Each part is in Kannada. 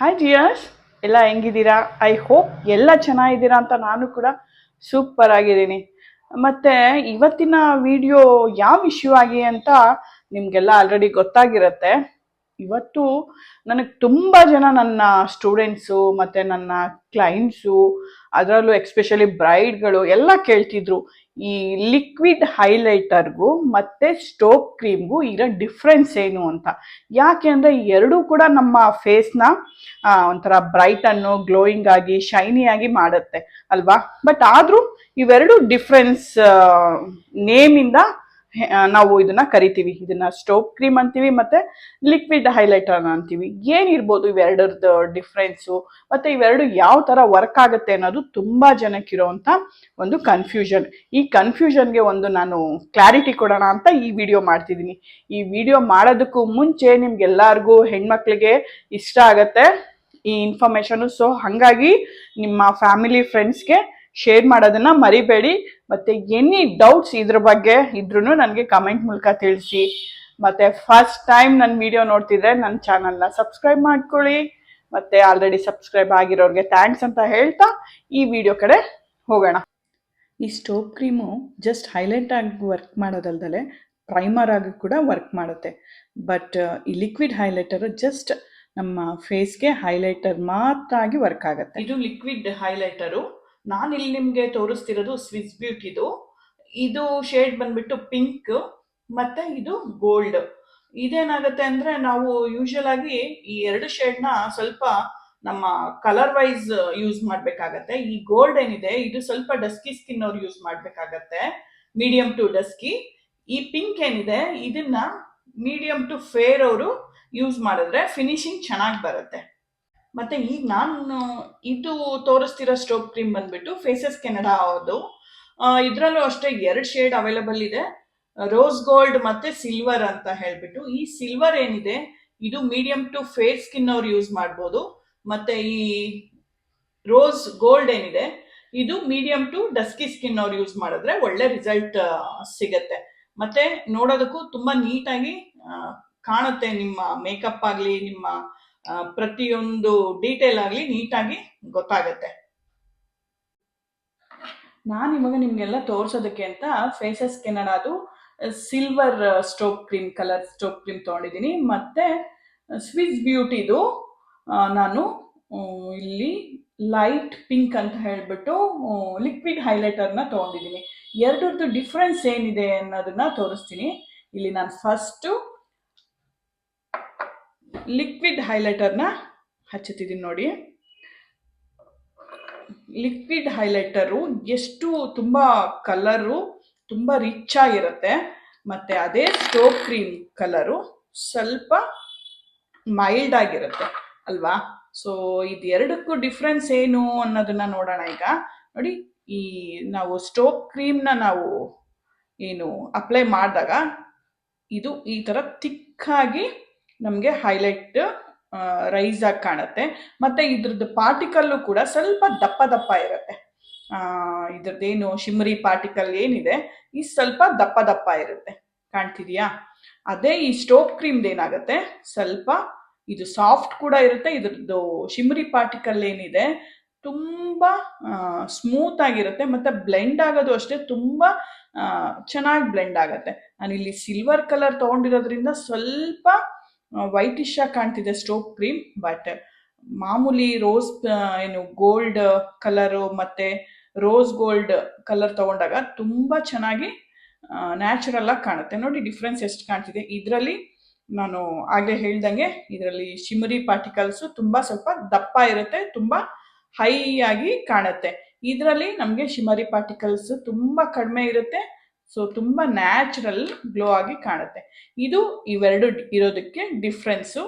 ಹಾಯ್ ಡಿಯರ್ಸ್, ಎಲ್ಲ ಹೆಂಗಿದ್ದೀರಾ? ಐ ಹೋಪ್ ಎಲ್ಲ ಚೆನ್ನಾಗಿದ್ದೀರಾ ಅಂತ ನಾನು ಕೂಡ ಸೂಪರ್ ಆಗಿದ್ದೀನಿ. ಮತ್ತು ಇವತ್ತಿನ ವಿಡಿಯೋ ಯಾವ ಇಶ್ಯೂ ಆಗಿ ಅಂತ ನಿಮಗೆಲ್ಲ ಆಲ್ರೆಡಿ ಗೊತ್ತಾಗಿರುತ್ತೆ. ಇವತ್ತು ನನಗೆ ತುಂಬ ಜನ ನನ್ನ ಸ್ಟೂಡೆಂಟ್ಸು ಮತ್ತು ನನ್ನ ಕ್ಲೈಂಟ್ಸು, ಅದರಲ್ಲೂ ಎಕ್ಸ್ಪೆಷಲಿ ಬ್ರೈಡ್ಗಳು ಎಲ್ಲ ಕೇಳ್ತಿದ್ರು ಈ ಲಿಕ್ವಿಡ್ ಹೈಲೈಟರ್ಗೂ ಮತ್ತು ಸ್ಟೋಕ್ ಕ್ರೀಮ್ಗೂ ಇರೋ ಡಿಫ್ರೆನ್ಸ್ ಏನು ಅಂತ. ಯಾಕೆ ಅಂದರೆ ಎರಡೂ ಕೂಡ ನಮ್ಮ ಫೇಸ್ನ ಒಂಥರ ಬ್ರೈಟನ್ನು, ಗ್ಲೋಯಿಂಗ್ ಆಗಿ, ಶೈನಿ ಆಗಿ ಮಾಡುತ್ತೆ ಅಲ್ವಾ. ಬಟ್ ಆದರೂ ಇವೆರಡು ಡಿಫ್ರೆನ್ಸ್ ನೇಮಿಂದ ನಾವು ಇದನ್ನ ಕರಿತೀವಿ. ಇದನ್ನ ಸ್ಟೋಕ್ ಕ್ರೀಮ್ ಅಂತೀವಿ ಮತ್ತೆ ಲಿಕ್ವಿಡ್ ಹೈಲೈಟರ್ ಅಂತೀವಿ. ಏನಿರ್ಬೋದು ಇವೆರಡರದ್ದು ಡಿಫ್ರೆನ್ಸು, ಮತ್ತೆ ಇವೆರಡು ಯಾವ ತರ ವರ್ಕ್ ಆಗುತ್ತೆ ಅನ್ನೋದು ತುಂಬಾ ಜನಕ್ಕಿರೋಂಥ ಒಂದು ಕನ್ಫ್ಯೂಷನ್. ಈ ಕನ್ಫ್ಯೂಷನ್ಗೆ ಒಂದು ನಾನು ಕ್ಲಾರಿಟಿ ಕೊಡೋಣ ಅಂತ ಈ ವಿಡಿಯೋ ಮಾಡ್ತಿದ್ದೀನಿ. ಈ ವಿಡಿಯೋ ಮಾಡೋದಕ್ಕೂ ಮುಂಚೆ ನಿಮ್ಗೆಲ್ಲರಿಗೂ ಹೆಣ್ಮಕ್ಳಿಗೆ ಇಷ್ಟ ಆಗತ್ತೆ ಈ ಇನ್ಫಾರ್ಮೇಶನ್. ಸೊ ಹಾಗಾಗಿ ನಿಮ್ಮ ಫ್ಯಾಮಿಲಿ ಫ್ರೆಂಡ್ಸ್ಗೆ ಶೇರ್ ಮಾಡೋದನ್ನ ಮರಿಬೇಡಿ. ಮತ್ತೆ ಎನಿ ಡೌಟ್ಸ್ ಇದ್ರ ಬಗ್ಗೆ ಇದ್ರೂ ನನಗೆ ಕಮೆಂಟ್ ಮೂಲಕ ತಿಳಿಸಿ. ಮತ್ತೆ ಫಸ್ಟ್ ಟೈಮ್ ನನ್ನ ವಿಡಿಯೋ ನೋಡ್ತಿದ್ರೆ ನನ್ನ ಚಾನಲ್ನ ಸಬ್ಸ್ಕ್ರೈಬ್ ಮಾಡ್ಕೊಳ್ಳಿ. ಮತ್ತೆ ಆಲ್ರೆಡಿ ಸಬ್ಸ್ಕ್ರೈಬ್ ಆಗಿರೋರಿಗೆ ಥ್ಯಾಂಕ್ಸ್ ಅಂತ ಹೇಳ್ತಾ ಈ ವಿಡಿಯೋ ಕಡೆ ಹೋಗೋಣ. ಈ ಸ್ಟೋಕ್ ಕ್ರೀಮು ಜಸ್ಟ್ ಹೈಲೈಟ್ ಆಗಿ ವರ್ಕ್ ಮಾಡೋದಲ್ದಲೆ ಪ್ರೈಮರ್ ಆಗಿ ಕೂಡ ವರ್ಕ್ ಮಾಡುತ್ತೆ. ಬಟ್ ಈ ಲಿಕ್ವಿಡ್ ಹೈಲೈಟರ್ ಜಸ್ಟ್ ನಮ್ಮ ಫೇಸ್ಗೆ ಹೈಲೈಟರ್ ಮಾತ್ರ ಆಗಿ ವರ್ಕ್ ಆಗುತ್ತೆ. ಇದು ಲಿಕ್ವಿಡ್ ಹೈಲೈಟರು. ನಾನಿಲ್ಲಿ ನಿಮಗೆ ತೋರಿಸ್ತಿರೋದು ಸ್ವಿಸ್ ಬ್ಯೂಟಿದು. ಇದು ಶೇಡ್ ಬಂದ್ಬಿಟ್ಟು ಪಿಂಕ್ ಮತ್ತೆ ಇದು ಗೋಲ್ಡ್. ಇದೇನಾಗುತ್ತೆ ಅಂದ್ರೆ ನಾವು ಯೂಶುವಲ್ ಆಗಿ ಈ ಎರಡು ಶೇಡ್ನ ಸ್ವಲ್ಪ ನಮ್ಮ ಕಲರ್ ವೈಸ್ ಯೂಸ್ ಮಾಡ್ಬೇಕಾಗತ್ತೆ. ಈ ಗೋಲ್ಡ್ ಏನಿದೆ ಇದು ಸ್ವಲ್ಪ ಡಸ್ಕಿ ಸ್ಕಿನ್ ಅವ್ರು ಯೂಸ್ ಮಾಡ್ಬೇಕಾಗತ್ತೆ, ಮೀಡಿಯಂ ಟು ಡಸ್ಕಿ. ಈ ಪಿಂಕ್ ಏನಿದೆ ಇದನ್ನ ಮೀಡಿಯಂ ಟು ಫೇರ್ ಅವರು ಯೂಸ್ ಮಾಡಿದ್ರೆ ಫಿನಿಶಿಂಗ್ ಚೆನ್ನಾಗಿ ಬರುತ್ತೆ. ಮತ್ತೆ ಈಗ ನಾನು ಇದು ತೋರಿಸ್ತಿರೋ ಸ್ಟೋಕ್ ಕ್ರೀಮ್ ಬಂದ್ಬಿಟ್ಟು ಫೇಸಸ್ ಕೆನಡಾ ಅವ್ರದ್ದು. ಇದರಲ್ಲೂ ಅಷ್ಟೇ ಎರಡು ಶೇಡ್ ಅವೈಲಬಲ್ ಇದೆ, ರೋಸ್ ಗೋಲ್ಡ್ ಮತ್ತೆ ಸಿಲ್ವರ್ ಅಂತ ಹೇಳ್ಬಿಟ್ಟು. ಈ ಸಿಲ್ವರ್ ಏನಿದೆ ಇದು ಮೀಡಿಯಂ ಟು ಫೇರ್ ಸ್ಕಿನ್ ಅವ್ರು ಯೂಸ್ ಮಾಡ್ಬೋದು. ಮತ್ತೆ ಈ ರೋಸ್ ಗೋಲ್ಡ್ ಏನಿದೆ ಇದು ಮೀಡಿಯಂ ಟು ಡಸ್ಕಿ ಸ್ಕಿನ್ ಅವ್ರು ಯೂಸ್ ಮಾಡಿದ್ರೆ ಒಳ್ಳೆ ರಿಸಲ್ಟ್ ಸಿಗತ್ತೆ. ಮತ್ತೆ ನೋಡೋದಕ್ಕೂ ತುಂಬಾ ನೀಟಾಗಿ ಕಾಣುತ್ತೆ. ನಿಮ್ಮ ಮೇಕಪ್ ಆಗಲಿ, ನಿಮ್ಮ ಪ್ರತಿಯೊಂದು ಡೀಟೇಲ್ ಆಗಲಿ ನೀಟಾಗಿ ಗೊತ್ತಾಗತ್ತೆ. ನಾನು ಇವಾಗ ನಿಮ್ಗೆಲ್ಲ ತೋರ್ಸೋದಕ್ಕೆ ಅಂತ ಫೇಸಸ್ ಕೆನಡಾದು silver stoke cream, colour stoke cream ತೊಗೊಂಡಿದ್ದೀನಿ. ಮತ್ತೆ ಸ್ವಿಸ್ ಬ್ಯೂಟಿದು ನಾನು ಇಲ್ಲಿ ಲೈಟ್ ಪಿಂಕ್ ಅಂತ ಹೇಳ್ಬಿಟ್ಟು ಲಿಕ್ವಿಡ್ ಹೈಲೈಟರ್ನ ತೊಗೊಂಡಿದ್ದೀನಿ. ಎರಡರದ್ದು ಡಿಫ್ರೆನ್ಸ್ ಏನಿದೆ ಅನ್ನೋದನ್ನ ತೋರಿಸ್ತೀನಿ. ಇಲ್ಲಿ ನಾನು ಫಸ್ಟು ಲಿಕ್ವಿಡ್ ಹೈಲೈಟರ್ನ ಹಚ್ಚುತ್ತಿದ್ದೀನಿ ನೋಡಿ. ಲಿಕ್ವಿಡ್ ಹೈಲೈಟರು ಎಷ್ಟು ತುಂಬ ಕಲರು ತುಂಬ ರಿಚ್ ಆಗಿರುತ್ತೆ. ಮತ್ತು ಅದೇ ಸ್ಟೋಕ್ ಕ್ರೀಮ್ ಕಲರು ಸ್ವಲ್ಪ ಮೈಲ್ಡ್ ಆಗಿರುತ್ತೆ ಅಲ್ವಾ. ಸೊ ಇದೆರಡಕ್ಕೂ ಡಿಫ್ರೆನ್ಸ್ ಏನು ಅನ್ನೋದನ್ನ ನೋಡೋಣ ಈಗ. ನೋಡಿ, ಈ ನಾವು ಸ್ಟೋಕ್ ಕ್ರೀಮ್ನ ನಾವು ಏನು ಅಪ್ಲೈ ಮಾಡಿದಾಗ ಇದು ಈ ಥರ ತಿಕ್ಕಾಗಿ ನಮಗೆ ಹೈಲೈಟ್ ರೈಸ್ ಆಗಿ ಕಾಣುತ್ತೆ. ಮತ್ತೆ ಇದ್ರದ್ದು ಪಾರ್ಟಿಕಲ್ಲು ಕೂಡ ಸ್ವಲ್ಪ ದಪ್ಪ ದಪ್ಪ ಇರುತ್ತೆ. ಇದ್ರದ್ದೇನು ಶಿಮರಿ ಪಾರ್ಟಿಕಲ್ ಏನಿದೆ ಈ ಸ್ವಲ್ಪ ದಪ್ಪ ದಪ್ಪ ಇರುತ್ತೆ, ಕಾಣ್ತಿದೆಯಾ? ಅದೇ ಈ ಸ್ಟೋಕ್ ಕ್ರೀಮ್ದು ಏನಾಗುತ್ತೆ ಸ್ವಲ್ಪ ಇದು ಸಾಫ್ಟ್ ಕೂಡ ಇರುತ್ತೆ. ಇದ್ರದ್ದು ಶಿಮರಿ ಪಾರ್ಟಿಕಲ್ ಏನಿದೆ ತುಂಬಾ ಸ್ಮೂತ್ ಆಗಿರುತ್ತೆ. ಮತ್ತೆ ಬ್ಲೆಂಡ್ ಆಗೋದು ಅಷ್ಟೇ ತುಂಬಾ ಚೆನ್ನಾಗಿ ಬ್ಲೆಂಡ್ ಆಗುತ್ತೆ. ನಾನಿಲ್ಲಿ ಸಿಲ್ವರ್ ಕಲರ್ ತಗೊಂಡಿರೋದ್ರಿಂದ ಸ್ವಲ್ಪ ವೈಟಿಶ್ ಆಗಿ ಕಾಣ್ತಿದೆ ಸ್ಟೋಕ್ ಕ್ರೀಮ್. ಬಟ್ ಮಾಮೂಲಿ ರೋಸ್ ಏನು ಗೋಲ್ಡ್ ಕಲರು ಮತ್ತೆ ರೋಸ್ ಗೋಲ್ಡ್ ಕಲರ್ ತಗೊಂಡಾಗ ತುಂಬಾ ಚೆನ್ನಾಗಿ ನ್ಯಾಚುರಲ್ ಆಗಿ ಕಾಣುತ್ತೆ. ನೋಡಿ ಡಿಫ್ರೆನ್ಸ್ ಎಷ್ಟು ಕಾಣ್ತಿದೆ. ಇದರಲ್ಲಿ ನಾನು ಆಗಲೇ ಹೇಳ್ದಂಗೆ ಇದರಲ್ಲಿ ಶಿಮರಿ ಪಾರ್ಟಿಕಲ್ಸು ತುಂಬ ಸ್ವಲ್ಪ ದಪ್ಪ ಇರುತ್ತೆ, ತುಂಬ ಹೈ ಆಗಿ ಕಾಣುತ್ತೆ. ಇದರಲ್ಲಿ ನಮಗೆ ಶಿಮರಿ ಪಾರ್ಟಿಕಲ್ಸ್ ತುಂಬ ಕಡಿಮೆ ಇರುತ್ತೆ. ಸೊ ತುಂಬ ನ್ಯಾಚುರಲ್ ಗ್ಲೋ ಆಗಿ ಕಾಣುತ್ತೆ. ಇದು ಇವೆರಡು ಇರೋದಕ್ಕೆ ಡಿಫ್ರೆನ್ಸು.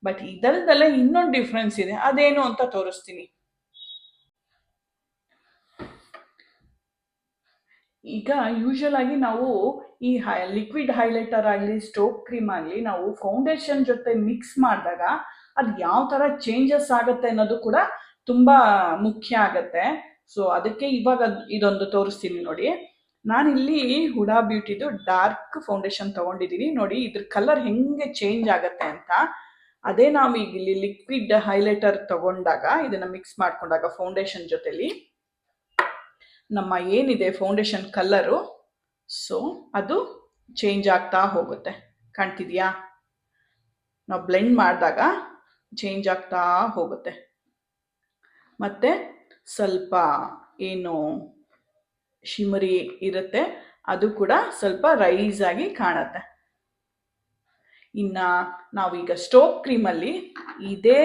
ಬಟ್ ಇದರದಲ್ಲೇ ಇನ್ನೊಂದು ಡಿಫ್ರೆನ್ಸ್ ಇದೆ, ಅದೇನು ಅಂತ ತೋರಿಸ್ತೀನಿ. ಈಗ ಯೂಶುವಲ್ ಆಗಿ ನಾವು ಈ ಲಿಕ್ವಿಡ್ ಹೈಲೈಟರ್ ಆಗಲಿ ಸ್ಟೋಕ್ ಕ್ರೀಮ್ ಆಗಲಿ ನಾವು ಫೌಂಡೇಶನ್ ಜೊತೆ ಮಿಕ್ಸ್ ಮಾಡಿದಾಗ ಅದು ಯಾವ ಥರ ಚೇಂಜಸ್ ಆಗುತ್ತೆ ಅನ್ನೋದು ಕೂಡ ತುಂಬ ಮುಖ್ಯ ಆಗುತ್ತೆ. ಸೊ ಅದಕ್ಕೆ ಇವಾಗ ಇದೊಂದು ತೋರಿಸ್ತೀನಿ ನೋಡಿ. ನಾನಿಲ್ಲಿ ಹುಡಾ ಬ್ಯೂಟಿದು ಡಾರ್ಕ್ ಫೌಂಡೇಶನ್ ತೊಗೊಂಡಿದ್ದೀನಿ ನೋಡಿ. ಇದ್ರ ಕಲರ್ ಹೆಂಗೆ ಚೇಂಜ್ ಆಗುತ್ತೆ ಅಂತ. ಅದೇ ನಾವು ಈಗ ಇಲ್ಲಿ ಲಿಕ್ವಿಡ್ ಹೈಲೈಟರ್ ತಗೊಂಡಾಗ ಇದನ್ನ ಮಿಕ್ಸ್ ಮಾಡ್ಕೊಂಡಾಗ ಫೌಂಡೇಶನ್ ಜೊತೆಲಿ ನಮ್ಮ ಏನಿದೆ ಫೌಂಡೇಶನ್ ಕಲರು, ಸೊ ಅದು ಚೇಂಜ್ ಆಗ್ತಾ ಹೋಗುತ್ತೆ. ಕಾಣ್ತಿದ್ಯಾ? ನಾವು ಬ್ಲೆಂಡ್ ಮಾಡಿದಾಗ ಚೇಂಜ್ ಆಗ್ತಾ ಹೋಗುತ್ತೆ. ಮತ್ತೆ ಸ್ವಲ್ಪ ಏನು ಶಿಮರಿ ಇರುತ್ತೆ ಅದು ಕೂಡ ಸ್ವಲ್ಪ ರೈಸ್ ಆಗಿ ಕಾಣುತ್ತೆ. ಇನ್ನು ನಾವೀಗ ಸ್ಟೋಕ್ ಕ್ರೀಮಲ್ಲಿ ಇದೇ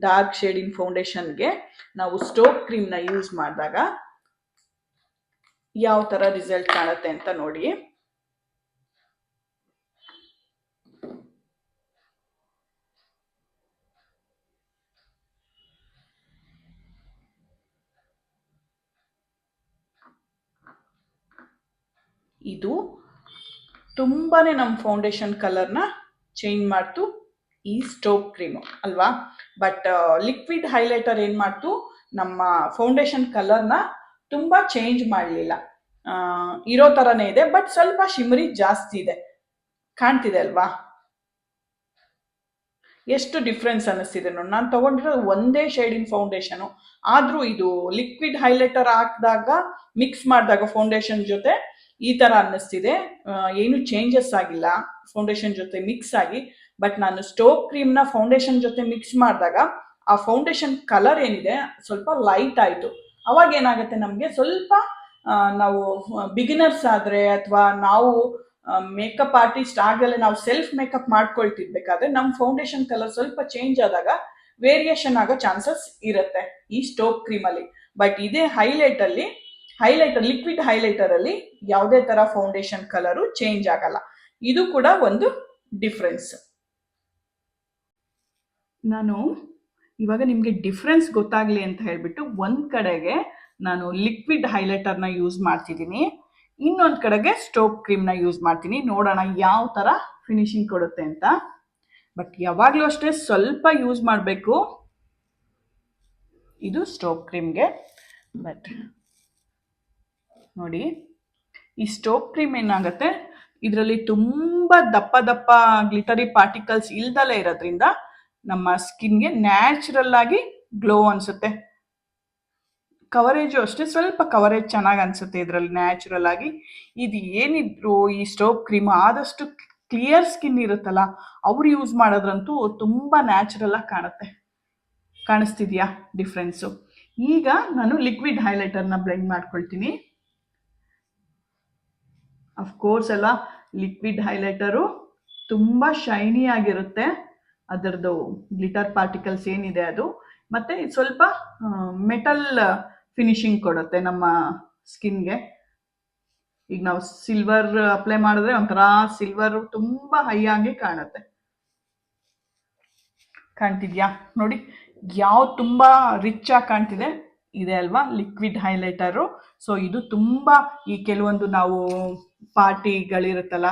ಡಾರ್ಕ್ ಶೇಡಿನ ಫೌಂಡೇಶನ್ಗೆ ನಾವು ಸ್ಟೋಕ್ ಕ್ರೀಮ್ನ ಯೂಸ್ ಮಾಡಿದಾಗ ಯಾವ ಥರ ರಿಸಲ್ಟ್ ಕಾಣುತ್ತೆ ಅಂತ ನೋಡಿ. ಇದು ತುಂಬಾ ನಮ್ಮ ಫೌಂಡೇಶನ್ ಕಲರ್ನ ಚೇಂಜ್ ಮಾಡ್ತು ಈ ಸ್ಟೋಕ್ ಕ್ರೀಮು ಅಲ್ವಾ. ಬಟ್ ಲಿಕ್ವಿಡ್ ಹೈಲೈಟರ್ ಏನು ಮಾಡ್ತು, ನಮ್ಮ ಫೌಂಡೇಶನ್ ಕಲರ್ನ ತುಂಬ ಚೇಂಜ್ ಮಾಡಲಿಲ್ಲ, ಇರೋ ಥರನೇ ಇದೆ. ಬಟ್ ಸ್ವಲ್ಪ ಶಿಮರಿ ಜಾಸ್ತಿ ಇದೆ. ಕಾಣ್ತಿದೆ ಅಲ್ವಾ ಎಷ್ಟು ಡಿಫ್ರೆನ್ಸ್ ಅನ್ನಿಸ್ತಿದೆ ನೋಡಿ. ನಾನು ತಗೊಂಡಿರೋದು ಒಂದೇ ಶೇಡಿನ ಫೌಂಡೇಶನು, ಆದರೂ ಇದು ಲಿಕ್ವಿಡ್ ಹೈಲೈಟರ್ ಹಾಕಿದಾಗ ಮಿಕ್ಸ್ ಮಾಡಿದಾಗ ಫೌಂಡೇಶನ್ ಜೊತೆ ಈ ಥರ ಅನ್ನಿಸ್ತಿದೆ. ಏನು ಚೇಂಜಸ್ ಆಗಿಲ್ಲ ಫೌಂಡೇಶನ್ ಜೊತೆ ಮಿಕ್ಸ್ ಆಗಿ. ಬಟ್ ನಾನು ಸ್ಟೋಕ್ ಕ್ರೀಮ್ನ ಫೌಂಡೇಶನ್ ಜೊತೆ ಮಿಕ್ಸ್ ಮಾಡಿದಾಗ ಆ ಫೌಂಡೇಶನ್ ಕಲರ್ ಏನಿದೆ ಸ್ವಲ್ಪ ಲೈಟ್ ಆಯಿತು. ಅವಾಗ ಏನಾಗುತ್ತೆ, ನಮಗೆ ಸ್ವಲ್ಪ ನಾವು ಬಿಗಿನರ್ಸ್ ಆದರೆ ಅಥವಾ ನಾವು ಮೇಕಪ್ ಆರ್ಟಿಸ್ಟ್ ಆಗಲೇ ನಾವು ಸೆಲ್ಫ್ ಮೇಕಪ್ ಮಾಡ್ಕೊಳ್ತಿರ್ಬೇಕಾದ್ರೆ ನಮ್ಮ ಫೌಂಡೇಶನ್ ಕಲರ್ ಸ್ವಲ್ಪ ಚೇಂಜ್ ಆದಾಗ ವೇರಿಯೇಷನ್ ಆಗೋ ಚಾನ್ಸಸ್ ಇರುತ್ತೆ ಈ ಸ್ಟೋಕ್ ಕ್ರೀಮಲ್ಲಿ. ಬಟ್ ಇದೇ ಹೈಲೈಟರ್ ಲಿಕ್ವಿಡ್ ಹೈಲೈಟರ್ ಅಲ್ಲಿ ಯಾವುದೇ ತರ ಫೌಂಡೇಶನ್ ಕಲರು ಚೇಂಜ್ ಆಗಲ್ಲ. ಇದು ಕೂಡ ಒಂದು ಡಿಫ್ರೆನ್ಸ್. ನಾನು ಇವಾಗ ನಿಮಗೆ ಡಿಫ್ರೆನ್ಸ್ ಗೊತ್ತಾಗ್ಲಿ ಅಂತ ಹೇಳ್ಬಿಟ್ಟು ಒಂದ್ ಕಡೆಗೆ ನಾನು ಲಿಕ್ವಿಡ್ ಹೈಲೈಟರ್ನ ಯೂಸ್ ಮಾಡ್ತಿದ್ದೀನಿ, ಇನ್ನೊಂದು ಕಡೆಗೆ ಸ್ಟೋಕ್ ಕ್ರೀಮ್ನ ಯೂಸ್ ಮಾಡ್ತೀನಿ. ನೋಡೋಣ ಯಾವ ಥರ ಫಿನಿಶಿಂಗ್ ಕೊಡುತ್ತೆ ಅಂತ. ಬಟ್ ಯಾವಾಗಲೂ ಅಷ್ಟೇ ಸ್ವಲ್ಪ ಯೂಸ್ ಮಾಡಬೇಕು ಇದು ಸ್ಟೋಕ್ ಕ್ರೀಮ್ಗೆ. ಬಟ್ ನೋಡಿ, ಈ ಸ್ಟೋಕ್ ಕ್ರೀಮ್ ಏನಾಗುತ್ತೆ, ಇದರಲ್ಲಿ ತುಂಬ ದಪ್ಪ ದಪ್ಪ ಗ್ಲಿಟರಿ ಪಾರ್ಟಿಕಲ್ಸ್ ಇಲ್ದಲೇ ಇರೋದ್ರಿಂದ ನಮ್ಮ ಸ್ಕಿನ್ಗೆ ನ್ಯಾಚುರಲ್ ಆಗಿ ಗ್ಲೋ ಅನಿಸುತ್ತೆ. ಕವರೇಜು ಅಷ್ಟೇ, ಸ್ವಲ್ಪ ಕವರೇಜ್ ಚೆನ್ನಾಗಿ ಅನಿಸುತ್ತೆ ಇದರಲ್ಲಿ ನ್ಯಾಚುರಲ್ ಆಗಿ. ಇದು ಏನಿದ್ರು ಈ ಸ್ಟೋಕ್ ಕ್ರೀಮ್ ಆದಷ್ಟು ಕ್ಲಿಯರ್ ಸ್ಕಿನ್ ಇರುತ್ತಲ್ಲ ಅವ್ರು ಯೂಸ್ ಮಾಡೋದ್ರಂತೂ ತುಂಬ ನ್ಯಾಚುರಲ್ ಆಗಿ ಕಾಣುತ್ತೆ. ಕಾಣಿಸ್ತಿದ್ಯಾ ಡಿಫ್ರೆನ್ಸು? ಈಗ ನಾನು ಲಿಕ್ವಿಡ್ ಹೈಲೈಟರ್ನ ಬ್ಲೆಂಡ್ ಮಾಡ್ಕೊಳ್ತೀನಿ. ಅಫ್ಕೋರ್ಸ್ ಎಲ್ಲ ಲಿಕ್ವಿಡ್ ಹೈಲೈಟರು ತುಂಬ ಶೈನಿ ಆಗಿರುತ್ತೆ, ಅದರದ್ದು ಗ್ಲಿಟರ್ ಪಾರ್ಟಿಕಲ್ಸ್ ಏನಿದೆ ಅದು, ಮತ್ತು ಸ್ವಲ್ಪ ಮೆಟಲ್ ಫಿನಿಶಿಂಗ್ ಕೊಡುತ್ತೆ ನಮ್ಮ ಸ್ಕಿನ್ಗೆ. ಈಗ ನಾವು ಸಿಲ್ವರ್ ಅಪ್ಲೈ ಮಾಡಿದ್ರೆ ಒಂಥರ ಸಿಲ್ವರ್ ತುಂಬ ಹೈ ಆಗಿ ಕಾಣುತ್ತೆ. ಕಾಣ್ತಿದ್ಯಾ ನೋಡಿ, ಯಾವ ತುಂಬ ರಿಚ್ ಆಗಿ ಕಾಣ್ತಿದೆ ಇದೆ ಅಲ್ವಾ ಲಿಕ್ವಿಡ್ ಹೈಲೈಟರು. ಸೊ ಇದು ತುಂಬ ಈ ಕೆಲವೊಂದು ನಾವು ಪಾರ್ಟಿಗಳಿರುತ್ತಲ್ಲ,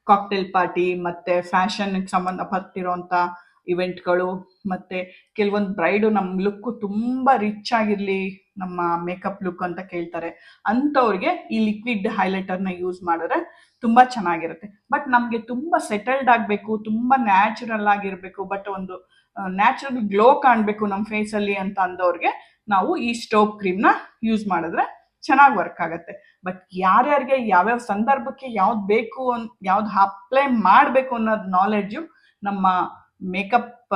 ಕಾಕ್ಟೇಲ್ ಪಾರ್ಟಿ ಮತ್ತು ಫ್ಯಾಷನ್ಗೆ ಸಂಬಂಧಪಟ್ಟಿರೋಂಥ ಇವೆಂಟ್ಗಳು, ಮತ್ತು ಕೆಲವೊಂದು ಬ್ರೈಡು ನಮ್ಮ ಲುಕ್ಕು ತುಂಬ ರಿಚ್ ಆಗಿರಲಿ ನಮ್ಮ ಮೇಕಪ್ ಲುಕ್ ಅಂತ ಕೇಳ್ತಾರೆ. ಅಂಥವ್ರಿಗೆ ಈ ಲಿಕ್ವಿಡ್ ಹೈಲೈಟರ್ನ ಯೂಸ್ ಮಾಡಿದ್ರೆ ತುಂಬ ಚೆನ್ನಾಗಿರುತ್ತೆ. ಬಟ್ ನಮಗೆ ತುಂಬ ಸೆಟಲ್ಡ್ ಆಗಬೇಕು, ತುಂಬ ನ್ಯಾಚುರಲ್ ಆಗಿರಬೇಕು, ಬಟ್ ಒಂದು ನ್ಯಾಚುರಲ್ ಗ್ಲೋ ಕಾಣಬೇಕು ನಮ್ಮ ಫೇಸಲ್ಲಿ ಅಂತ ಅಂದವ್ರಿಗೆ ನಾವು ಈ ಸ್ಟೋಕ್ ಕ್ರೀಮ್ನ ಯೂಸ್ ಮಾಡಿದ್ರೆ ಚೆನ್ನಾಗಿ ವರ್ಕ್ ಆಗುತ್ತೆ. ಬಟ್ ಯಾರ್ಯಾರಿಗೆ ಯಾವ್ಯಾವ ಸಂದರ್ಭಕ್ಕೆ ಯಾವ್ದು ಬೇಕು ಯಾವ್ದು ಅಪ್ಲೈ ಮಾಡಬೇಕು ಅನ್ನೋದು ನಾಲೆಡ್ಜು ನಮ್ಮ ಮೇಕಪ್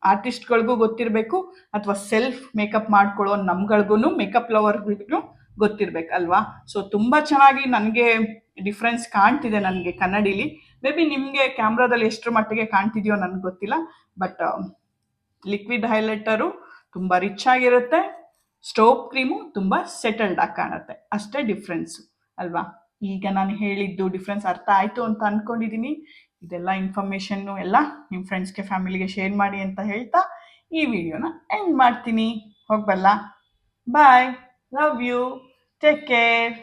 ಆರ್ಟಿಸ್ಟ್ಗಳಿಗೂ ಗೊತ್ತಿರಬೇಕು, ಅಥವಾ ಸೆಲ್ಫ್ ಮೇಕಪ್ ಮಾಡ್ಕೊಳ್ಳೋ ನಮ್ಗಳಿಗೂ ಮೇಕಪ್ ಲವರ್ಗಳಿಗೂ ಗೊತ್ತಿರಬೇಕಲ್ವಾ. ಸೊ ತುಂಬ ಚೆನ್ನಾಗಿ ನನಗೆ ಡಿಫ್ರೆನ್ಸ್ ಕಾಣ್ತಿದೆ ನನಗೆ ಕನ್ನಡಿಲಿ. ಮೇ ಬಿ ನಿಮಗೆ ಕ್ಯಾಮ್ರಾದಲ್ಲಿ ಎಷ್ಟರ ಮಟ್ಟಿಗೆ ಕಾಣ್ತಿದೆಯೋ ನನಗೆ ಗೊತ್ತಿಲ್ಲ. ಬಟ್ ಲಿಕ್ವಿಡ್ ಹೈಲೈಟರು ತುಂಬ ರಿಚ್ ಆಗಿರುತ್ತೆ, ಸ್ಟೋಕ್ ಕ್ರೀಮು ತುಂಬ ಸೆಟಲ್ಡ್ ಆಗಿ ಕಾಣುತ್ತೆ. ಅಷ್ಟೇ ಡಿಫ್ರೆನ್ಸು ಅಲ್ವಾ. ಈಗ ನಾನು ಹೇಳಿದ್ದು ಡಿಫ್ರೆನ್ಸ್ ಅರ್ಥ ಆಯಿತು ಅಂತ ಅಂದ್ಕೊಂಡಿದ್ದೀನಿ. ಇದೆಲ್ಲ ಇನ್ಫಾರ್ಮೇಷನ್ನು ಎಲ್ಲ ನಿಮ್ಮ ಫ್ರೆಂಡ್ಸ್ಗೆ ಫ್ಯಾಮಿಲಿಗೆ ಶೇರ್ ಮಾಡಿ ಅಂತ ಹೇಳ್ತಾ ಈ ವಿಡಿಯೋನ ಎಂಡ್ ಮಾಡ್ತೀನಿ. ಹೋಗ್ಬಲ್ಲ. ಬಾಯ್, ಲವ್ ಯು, ಟೇಕ್ ಕೇರ್.